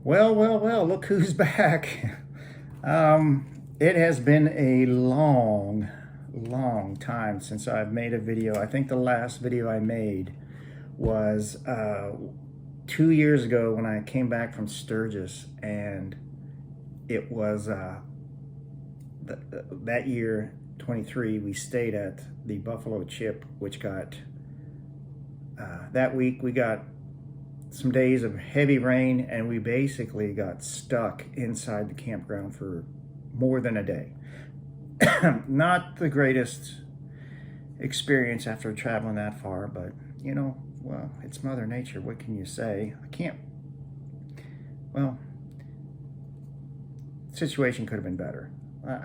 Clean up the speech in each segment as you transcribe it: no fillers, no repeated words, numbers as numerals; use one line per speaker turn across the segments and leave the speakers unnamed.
Well, look who's back. It has been a long time since I've made a video. I think the last video I made was 2 years ago when I came back from Sturgis, and it was that year, 23, we stayed at the Buffalo Chip, which got, that week we got some days of heavy rain, and we basically got stuck inside the campground for more than a day. Not the greatest experience after traveling that far, but well, it's Mother Nature. What can you say? Well, the situation could have been better.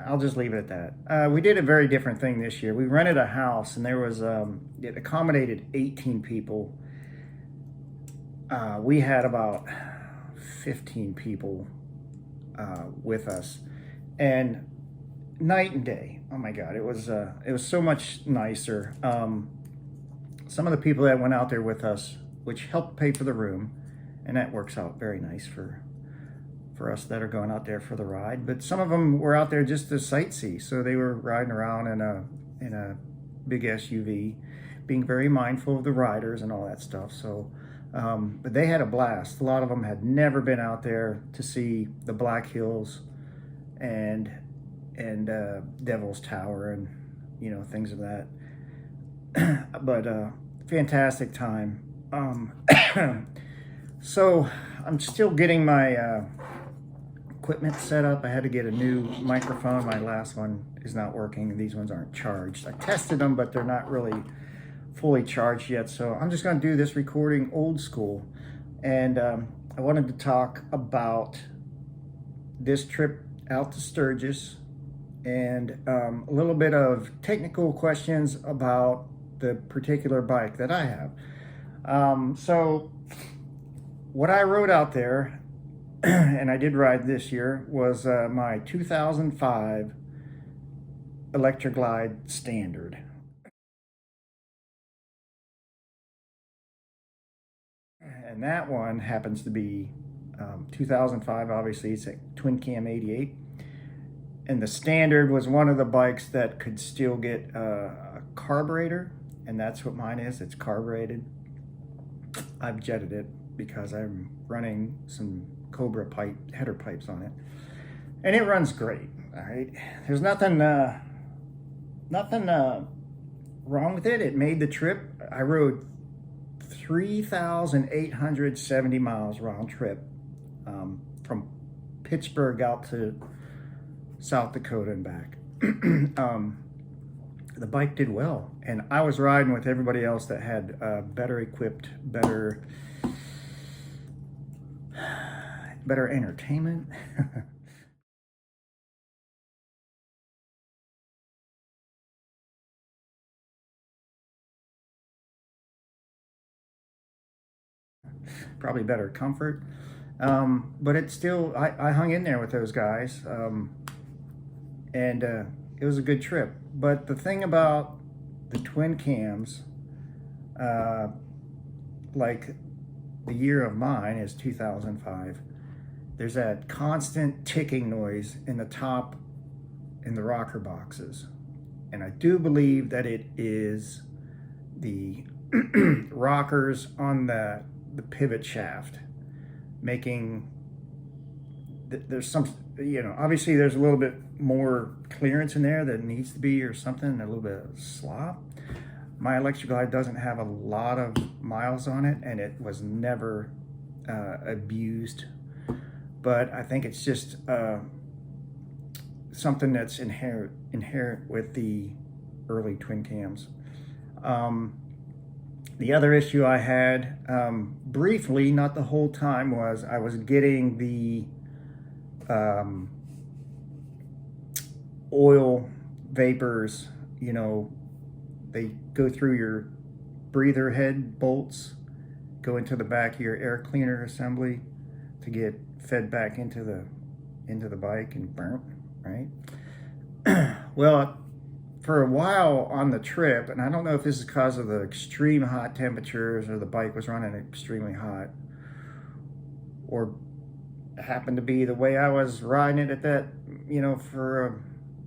I'll just leave it at that. We did a very different thing this year. We rented a house, and there was, it accommodated 18 people. We had about 15 people with us, and night and day. Oh my God, it was so much nicer. Some of the people that went out there with us, which helped pay for the room, and that works out very nice for us that are going out there for the ride. But some of them were out there just to sightsee, so they were riding around in a big SUV, being very mindful of the riders and all that stuff. So. But they had a blast. A lot of them had never been out there to see the Black Hills and Devil's Tower and things of that. But fantastic time. So I'm still getting my equipment set up. I had to get a new microphone. My last one is not working. These ones aren't charged. I tested them, but they're not really fully charged yet, so I'm just going to do this recording old school. And I wanted to talk about this trip out to Sturgis, and a little bit of technical questions about the particular bike that I have. So what I rode out there, and I did ride this year, was my 2005 Electroglide Standard. And that one happens to be 2005, obviously. It's a twin cam 88. And the Standard was one of the bikes that could still get a carburetor, and that's what mine is. It's carbureted. I've jetted it because I'm running some Cobra header pipes on it, and it runs great. All right, there's nothing wrong with it. It made the trip. I rode 3,870 miles round trip from Pittsburgh out to South Dakota and back. The bike did well, and I was riding with everybody else that had better equipped, better entertainment. Probably better comfort, but it's still, I hung in there with those guys, and it was a good trip. But the thing about the twin cams, like the year of mine is 2005, there's that constant ticking noise in the top, in the rocker boxes, and I do believe that it is the rockers on the pivot shaft making, there's some, obviously there's a little bit more clearance in there than needs to be, or something, a little bit of slop. My Electroglide doesn't have a lot of miles on it, and it was never abused, but I think it's just something that's inherent with the early twin cams. The other issue I had, briefly, not the whole time, was I was getting the oil vapors, they go through your breather head bolts, go into the back of your air cleaner assembly to get fed back into the bike and burnt, right? Well, for a while on the trip, and I don't know if this is because of the extreme hot temperatures or the bike was running extremely hot, or happened to be the way I was riding it at that, for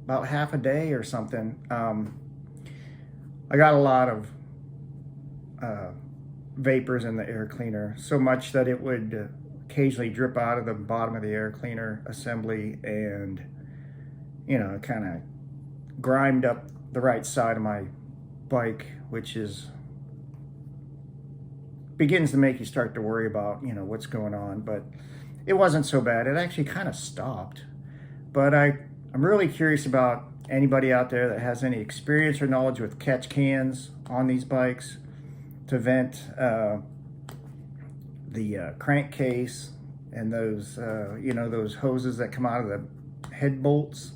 about half a day or something. I got a lot of vapors in the air cleaner, so much that it would occasionally drip out of the bottom of the air cleaner assembly, and kind of grimed up the right side of my bike, which begins to make you start to worry about what's going on. But it wasn't so bad. It actually kind of stopped. But I'm really curious about anybody out there that has any experience or knowledge with catch cans on these bikes to vent the crankcase and those those hoses that come out of the head bolts.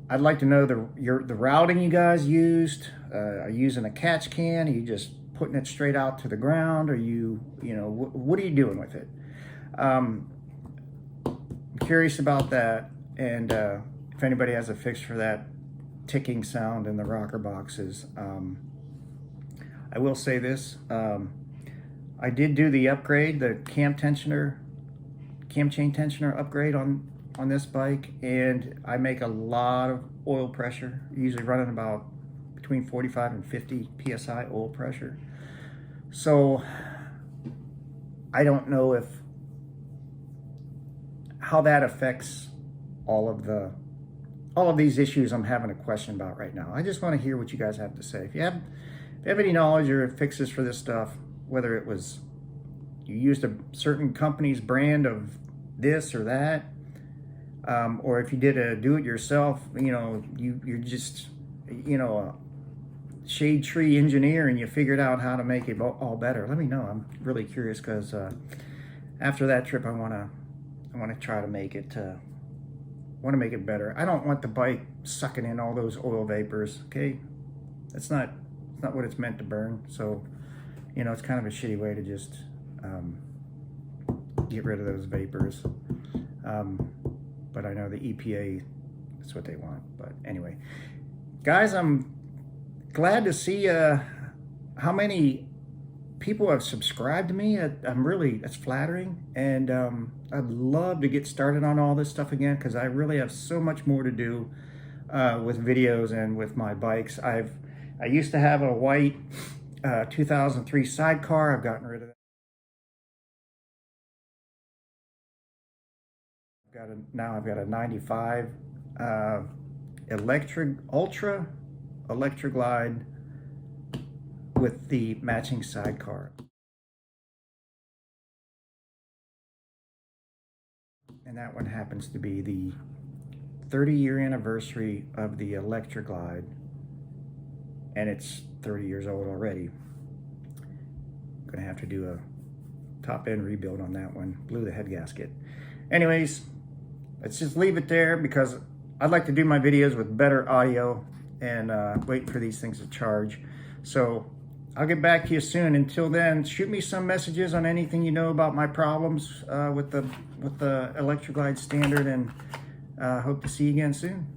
I'd like to know the routing you guys used. Are you using a catch can? Are you just putting it straight out to the ground? Are you what are you doing with it? I'm curious about that, and if anybody has a fix for that ticking sound in the rocker boxes. I will say this, I did do the upgrade, the cam chain tensioner upgrade on this bike, and I make a lot of oil pressure, usually running about between 45 and 50 psi oil pressure. So I don't know how that affects all of these issues I'm having a question about right now. I just want to hear what you guys have to say. If you have any knowledge or fixes for this stuff, whether it was you used a certain company's brand of this or that, or if you did a do-it-yourself, you're just a shade tree engineer and you figured out how to make it all better. Let me know. I'm really curious, because after that trip, I want to try to make it better. I don't want the bike sucking in all those oil vapors. Okay, that's not what it's meant to burn. So it's kind of a shitty way to just get rid of those vapors. But I know the EPA, that's what they want. But anyway, guys, I'm glad to see how many people have subscribed to me. It's flattering, and I'd love to get started on all this stuff again, because I really have so much more to do with videos and with my bikes. I used to have a white 2003 sidecar. I've gotten rid of that. Now I've got a 95 Ultra Glide with the matching sidecar. And that one happens to be the 30-year anniversary of the Glide, and it's 30 years old already. I'm gonna have to do a top-end rebuild on that one. Blew the head gasket. Anyways, let's just leave it there, because I'd like to do my videos with better audio and wait for these things to charge. So I'll get back to you soon. Until then, shoot me some messages on anything you know about my problems with the Glide standard, and hope to see you again soon.